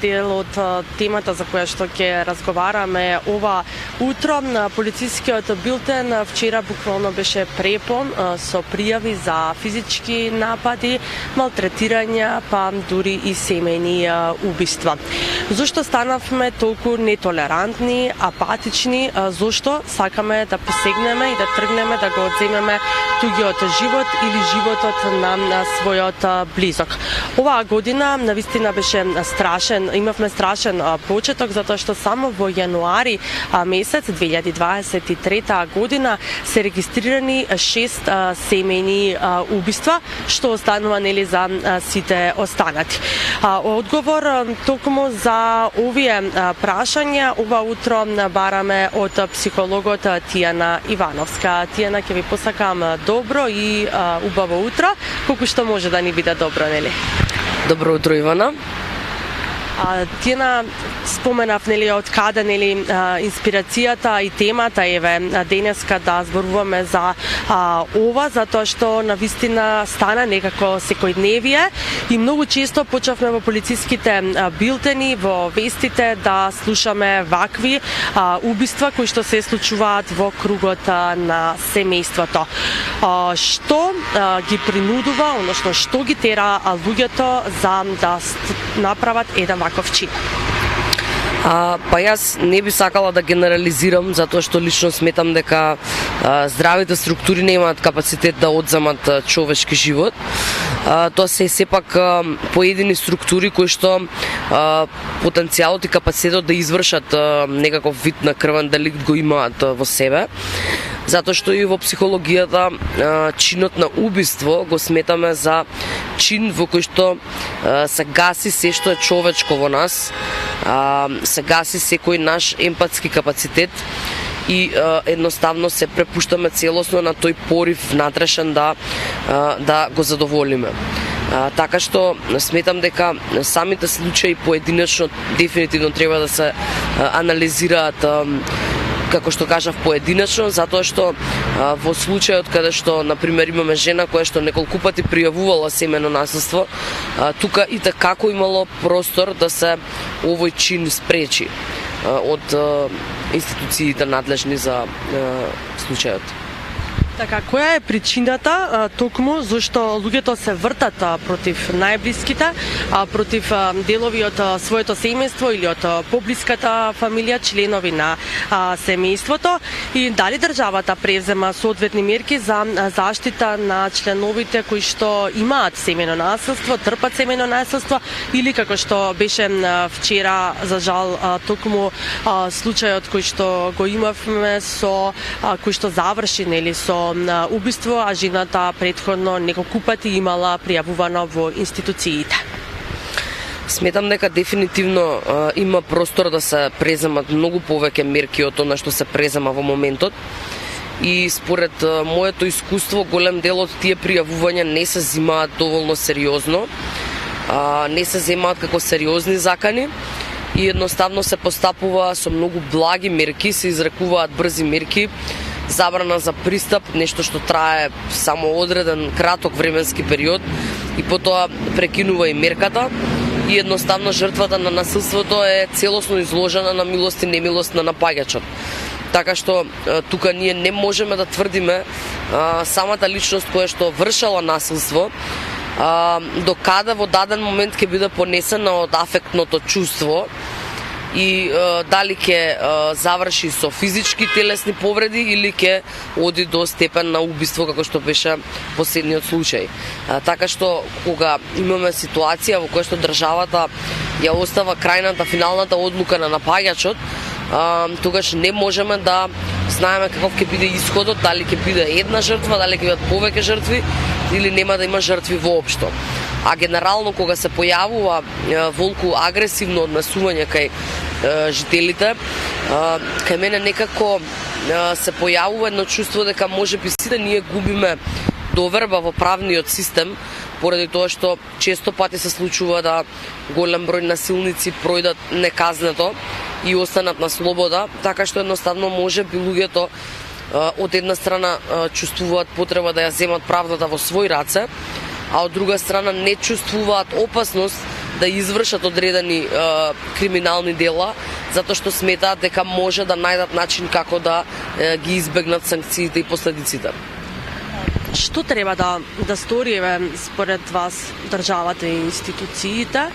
дел од темата за која што ќе разговараме ова утро. Полицискиот билтен вчера буквално беше препон со пријави за физички напади, малтретирања, па дури и семејни убиства. Зошто станавме толку нетолерантни, апатични? Зошто сакаме да посегнеме и да тргнеме да го одземеме туѓиот живот или животот на својот близок? Оваа година навистина беше страшен, имавме страшен почеток затоа што само во јануари месец 2023 година се регистрирани 6 семејни убиства, што останува нели за сите останати. Одговор токму за овие прашања ова утро бараме од психологот Тијана Ивановска. Тијана, ќе ви посакам добро и убаво утро, колку што може да ни биде добро, нели? Добро утро, Ивана. Тијана, споменав нели од каде нели инспирацијата и темата еве денеска да зборуваме за ова, затоа што навистина стана некако секојдневие и многу често почнавме во полициските билтени, во вестите да слушаме вакви убиства кои што се случуваат во кругот на семејството. Што ги принудува, односно што ги тера луѓето за да направат еден ваков чин? Па јас не би сакала да генерализирам, затоа што лично сметам дека здравите структури немаат капацитет да одземат човечки живот. Тоа се сепак поедини структури кои што потенцијалот и капацитетот да извршат некаков вид на крвен деликт го имаат во себе. Затоа што и во психологијата чинот на убиство го сметаме за чин во кој што се гаси се што е човечко во нас, се гаси секој наш емпатски капацитет и едноставно се препуштаме целосно на тој порив внатрешен да го задоволиме. Така што сметам дека самите случаи поединечно дефинитивно треба да се анализираат, како што кажав, поединечно, затоа што во случајот каде што например имаме жена која што неколку пати пријавувала семејно насилство, тука и како имало простор да се овој чин спречи од институциите надлежни за случајот. Така, која е причината токму зашто луѓето се вртат против најблиските, против делови од своето семејство или од поблиската фамилија, членови на семејството, и дали државата презема соодветни мерки за заштита на членовите кои што имаат семејно насилство, трпат семејно насилство, или како што беше вчера за жал токму случајот кој што го имавме со кој што заврши нели со убиство, а жената претходно неколку пати имала пријавувано во институциите. Сметам дека дефинитивно има простор да се преземат многу повеќе мерки од тоа што се презема во моментот. И според моето искуство, голем дел од тие пријавувања не се земаат доволно сериозно, не се земаат како сериозни закани и едноставно се постапува со многу благи мерки, се изрекуваат брзи мерки, забрана за пристап, нешто што трае само одреден краток временски период и потоа прекинува и мерката и едноставно жртвата на насилството е целосно изложена на милост и немилост на напаѓачот. Така што тука ние не можеме да тврдиме самата личност која што вршала насилство до каде во даден момент ќе биде понесена од афектното чувство и дали ќе заврши со физички телесни повреди или ќе оди до степен на убиство како што беше последниот случај. Така што кога имаме ситуација во која што државата ја остава крајната финалната одлука на напаѓачот, тогаш не можеме да знаеме каков ќе биде исходот, дали ќе биде една жртва, дали ќе бидат повеќе жртви или нема да има жртви воопшто. А генерално кога се појавува волку агресивно однесување кај жителите, кај мене некако се појавува едно чувство дека можеби сите ние губиме доверба во правниот систем, поради тоа што често пати се случува да голем број насилници пројдат неказнето и останат на слобода, така што едноставно можеби луѓето од една страна чувствуваат потреба да ја земат правдата во свој раце, а од друга страна не чувствуваат опасност да извршат одредени криминални дела, затоа што сметаат дека може да најдат начин како да ги избегнат санкциите и последиците. Што треба да стори според вас државата и институциите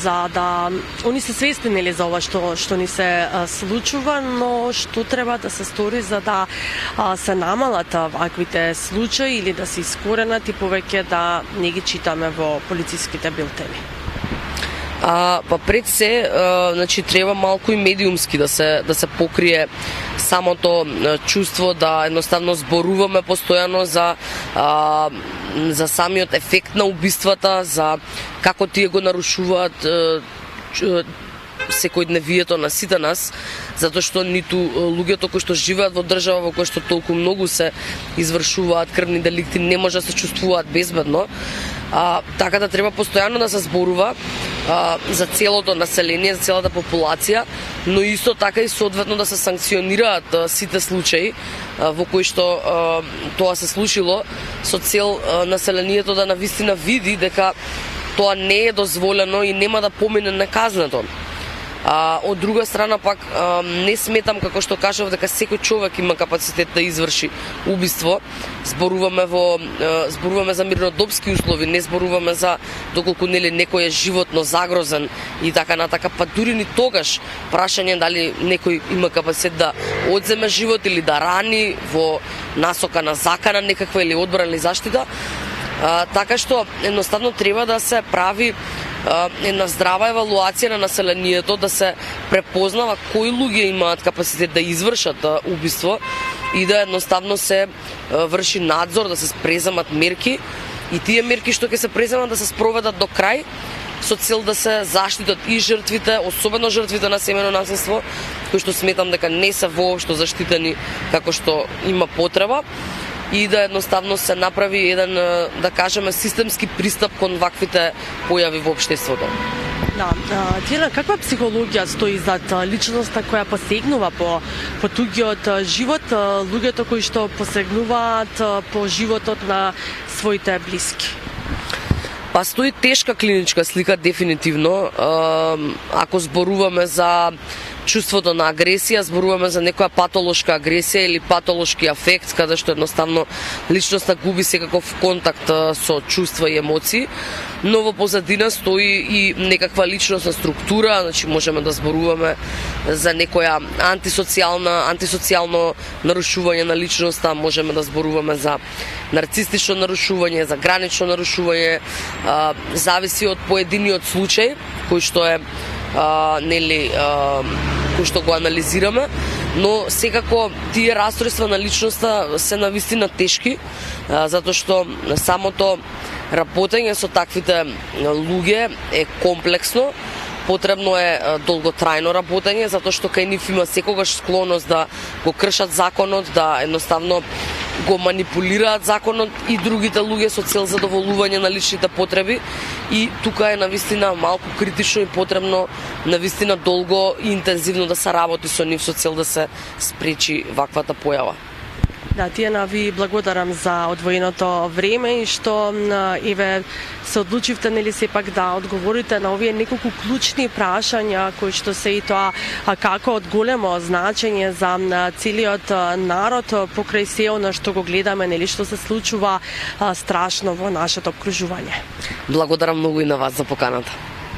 за да они се свесни нели за ова што ни се случува, но што треба да се стори за да се намалат ваквите случаи или да се искоренат и повеќе да не ги читаме во полициските билтени? Па пред се, значи треба малку и медиумски да се покрие самото чувство да едноставно зборуваме постојано за самиот ефект на убиствата, за како тие го нарушуваат секојдневието на сите нас, затоа што ниту луѓето кои што живеат во држава во која што толку многу се извршуваат крвни деликти не може да се чувствуваат безбедно. Така да треба постојано да се зборува за целото население, за целата популација, но исто така и соодветно да се санкционираат сите случаи во кои што тоа се случило, со цел населението да навистина види дека тоа не е дозволено и нема да помине неказнето. Од друга страна пак не сметам, како што кажав, дека секој човек има капацитет да изврши убиство. Зборуваме за мирнодопски услови, не зборуваме за доколку нели некој е животно загрозен и така натака, па дури ни тогаш прашање дали некој има капацитет да одземе живот или да рани во насока на закана некаква или одбрана или заштита. Така што едноставно треба да се прави една здрава евалуација на населението, да се препознава кои луѓе имаат капацитет да извршат убиство и да едноставно се врши надзор, да се преземат мерки и тие мерки што ќе се преземат да се спроведат до крај со цел да се заштитат и жртвите, особено жртвите на семејно насилство, кои што сметам дека не се воопшто заштитени како што има потреба, и да едноставно се направи еден, да кажеме, системски пристап кон ваквите појави во општеството. Тиена, каква психологија стои зад личноста која посегнува по туѓиот живот, луѓето кои што посегнуваат по животот на своите блиски? Па стои тешка клиничка слика дефинитивно. Ако зборуваме за чувството на агресија, зборуваме за некоја патолошка агресија или патолошки афект, каде што едноставно личноста губи секаков контакт со чувства и емоции, но во позадина стои и некаква личностна структура, значи можеме да зборуваме за некоја антисоцијално нарушување на личноста, можеме да зборуваме за нарцистично нарушување, за гранично нарушување, зависи од поединиот случај кој што е кој што го анализираме, но секако тие расстройства на личноста се навистина тешки, затоа што самото работење со таквите луѓе е комплексно, потребно е долготрајно работење, затоа што кај нив има секогаш склоност да го кршат законот, да едноставно го манипулираат законот и другите луѓе со цел задоволување на личните потреби, и тука е навистина малку критично и потребно навистина долго и интензивно да се работи со нив со цел да се спречи ваквата појава. Тиена, ви благодарам за одвоеното време и што се одлучивте нели сепак да одговорите на овие неколку клучни прашања кои што се и тоа како од големо значење за целиот народ покрај се она што го гледаме, нели што се случува страшно во нашето окружување. Благодарам многу и на вас за поканата.